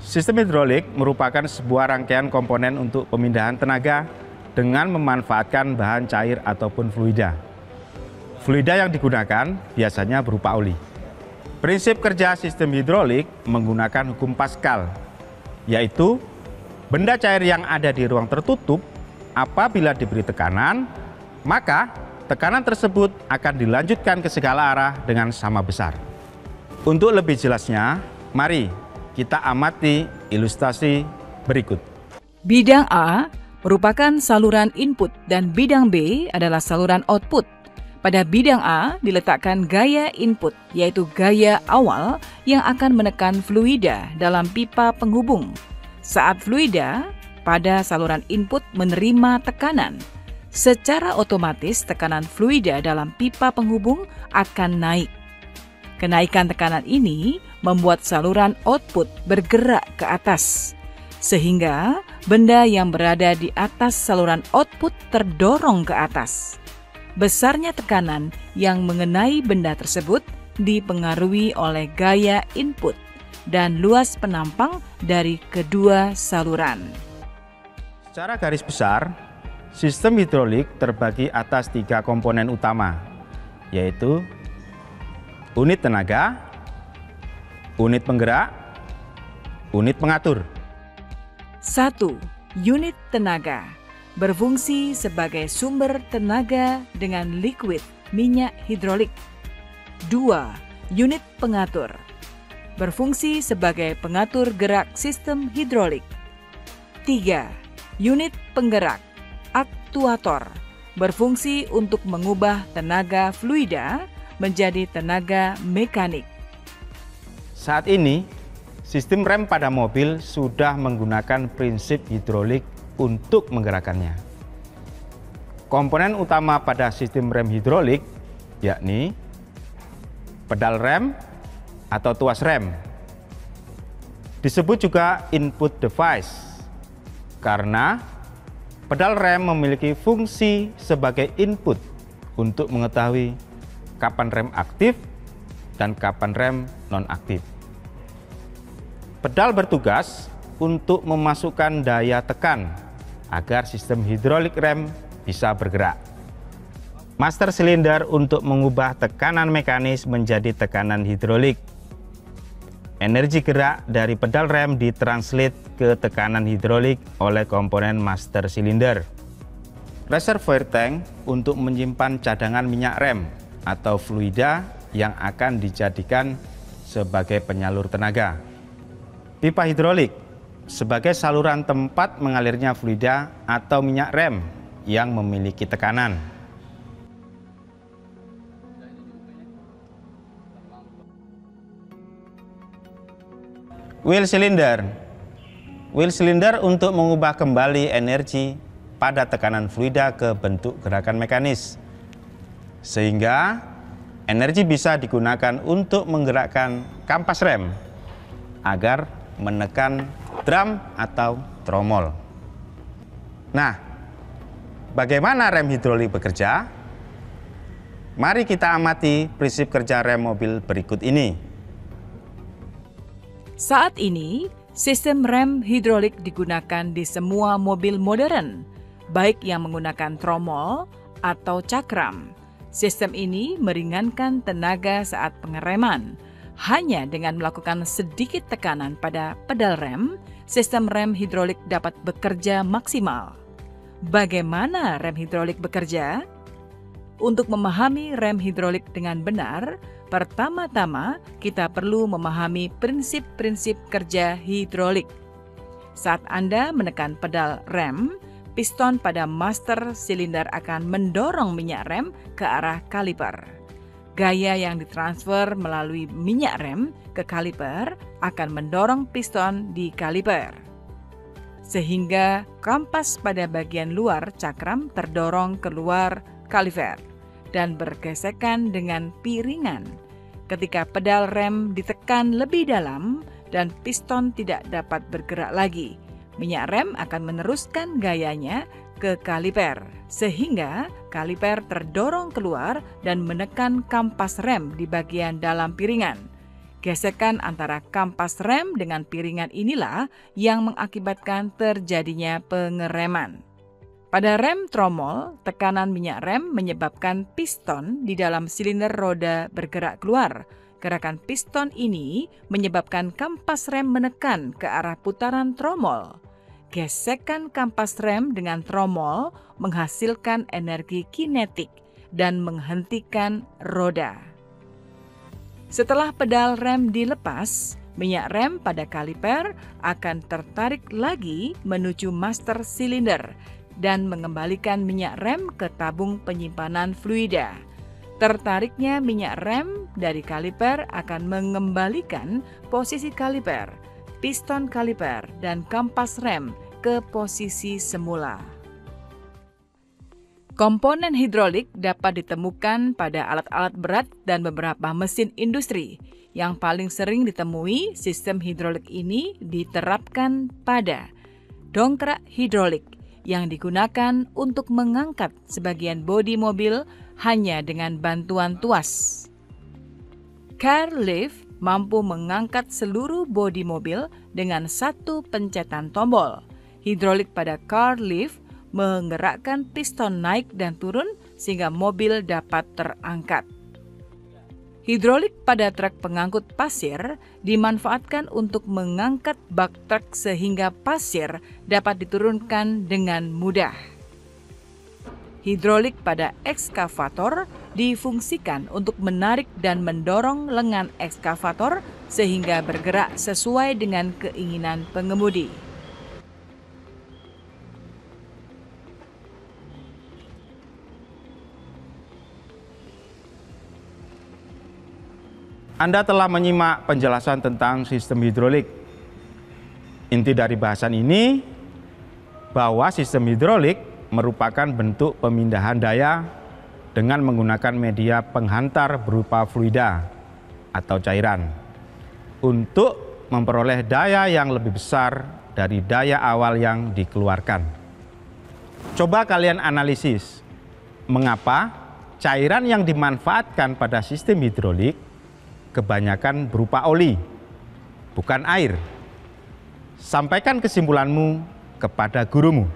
Sistem hidrolik merupakan sebuah rangkaian komponen untuk pemindahan tenaga dengan memanfaatkan bahan cair ataupun fluida. Fluida yang digunakan biasanya berupa oli. Prinsip kerja sistem hidrolik menggunakan hukum Pascal, yaitu benda cair yang ada di ruang tertutup apabila diberi tekanan, maka tekanan tersebut akan dilanjutkan ke segala arah dengan sama besar. Untuk lebih jelasnya, mari kita amati ilustrasi berikut. Bidang A merupakan saluran input dan bidang B adalah saluran output. Pada bidang A diletakkan gaya input, yaitu gaya awal yang akan menekan fluida dalam pipa penghubung. Saat fluida pada saluran input menerima tekanan, secara otomatis tekanan fluida dalam pipa penghubung akan naik. Kenaikan tekanan ini membuat saluran output bergerak ke atas, sehingga benda yang berada di atas saluran output terdorong ke atas. Besarnya tekanan yang mengenai benda tersebut dipengaruhi oleh gaya input dan luas penampang dari kedua saluran. Secara garis besar, sistem hidrolik terbagi atas 3 komponen utama, yaitu unit tenaga, unit penggerak, unit pengatur. 1. Unit tenaga berfungsi sebagai sumber tenaga dengan liquid minyak hidrolik. 2. Unit pengatur berfungsi sebagai pengatur gerak sistem hidrolik. 3. Unit penggerak aktuator berfungsi untuk mengubah tenaga fluida menjadi tenaga mekanik. Saat ini, sistem rem pada mobil sudah menggunakan prinsip hidrolik untuk menggerakkannya. Komponen utama pada sistem rem hidrolik yakni pedal rem atau tuas rem. Disebut juga input device karena pedal rem memiliki fungsi sebagai input untuk mengetahui kapan rem aktif dan kapan rem non-aktif. Pedal bertugas untuk memasukkan daya tekan agar sistem hidrolik rem bisa bergerak. Master silinder untuk mengubah tekanan mekanis menjadi tekanan hidrolik. Energi gerak dari pedal rem ditranslate ke tekanan hidrolik oleh komponen master silinder. Reservoir tank untuk menyimpan cadangan minyak rem atau fluida yang akan dijadikan sebagai penyalur tenaga. Pipa hidrolik sebagai saluran tempat mengalirnya fluida atau minyak rem yang memiliki tekanan. Wheel cylinder. Wheel cylinder untuk mengubah kembali energi pada tekanan fluida ke bentuk gerakan mekanis, sehingga energi bisa digunakan untuk menggerakkan kampas rem agar menekan drum atau tromol. Nah, bagaimana rem hidrolik bekerja? Mari kita amati prinsip kerja rem mobil berikut ini. Saat ini, sistem rem hidrolik digunakan di semua mobil modern, baik yang menggunakan tromol atau cakram. Sistem ini meringankan tenaga saat pengereman. Hanya dengan melakukan sedikit tekanan pada pedal rem, sistem rem hidrolik dapat bekerja maksimal. Bagaimana rem hidrolik bekerja? Untuk memahami rem hidrolik dengan benar, pertama-tama kita perlu memahami prinsip-prinsip kerja hidrolik. Saat Anda menekan pedal rem, piston pada master silinder akan mendorong minyak rem ke arah kaliper. Gaya yang ditransfer melalui minyak rem ke kaliper akan mendorong piston di kaliper, sehingga kampas pada bagian luar cakram terdorong keluar kaliper dan bergesekan dengan piringan. Ketika pedal rem ditekan lebih dalam dan piston tidak dapat bergerak lagi, minyak rem akan meneruskan gayanya ke kaliper, sehingga kaliper terdorong keluar dan menekan kampas rem di bagian dalam piringan. Gesekan antara kampas rem dengan piringan inilah yang mengakibatkan terjadinya pengereman. Pada rem tromol, tekanan minyak rem menyebabkan piston di dalam silinder roda bergerak keluar. Gerakan piston ini menyebabkan kampas rem menekan ke arah putaran tromol. Gesekan kampas rem dengan tromol menghasilkan energi kinetik dan menghentikan roda. Setelah pedal rem dilepas, minyak rem pada kaliper akan tertarik lagi menuju master silinder dan mengembalikan minyak rem ke tabung penyimpanan fluida. Tertariknya minyak rem dari kaliper akan mengembalikan posisi kaliper, piston kaliper, dan kampas rem ke posisi semula. Komponen hidrolik dapat ditemukan pada alat-alat berat dan beberapa mesin industri. Yang paling sering ditemui, sistem hidrolik ini diterapkan pada dongkrak hidrolik yang digunakan untuk mengangkat sebagian bodi mobil hanya dengan bantuan tuas. Car lift mampu mengangkat seluruh bodi mobil dengan satu pencetan tombol. Hidrolik pada car lift menggerakkan piston naik dan turun sehingga mobil dapat terangkat. Hidrolik pada truk pengangkut pasir dimanfaatkan untuk mengangkat bak truk sehingga pasir dapat diturunkan dengan mudah. Hidrolik pada ekskavator difungsikan untuk menarik dan mendorong lengan ekskavator sehingga bergerak sesuai dengan keinginan pengemudi. Anda telah menyimak penjelasan tentang sistem hidrolik. Inti dari bahasan ini bahwa sistem hidrolik merupakan bentuk pemindahan daya dengan menggunakan media penghantar berupa fluida atau cairan untuk memperoleh daya yang lebih besar dari daya awal yang dikeluarkan. Coba kalian analisis mengapa cairan yang dimanfaatkan pada sistem hidrolik kebanyakan berupa oli, bukan air. Sampaikan kesimpulanmu kepada gurumu.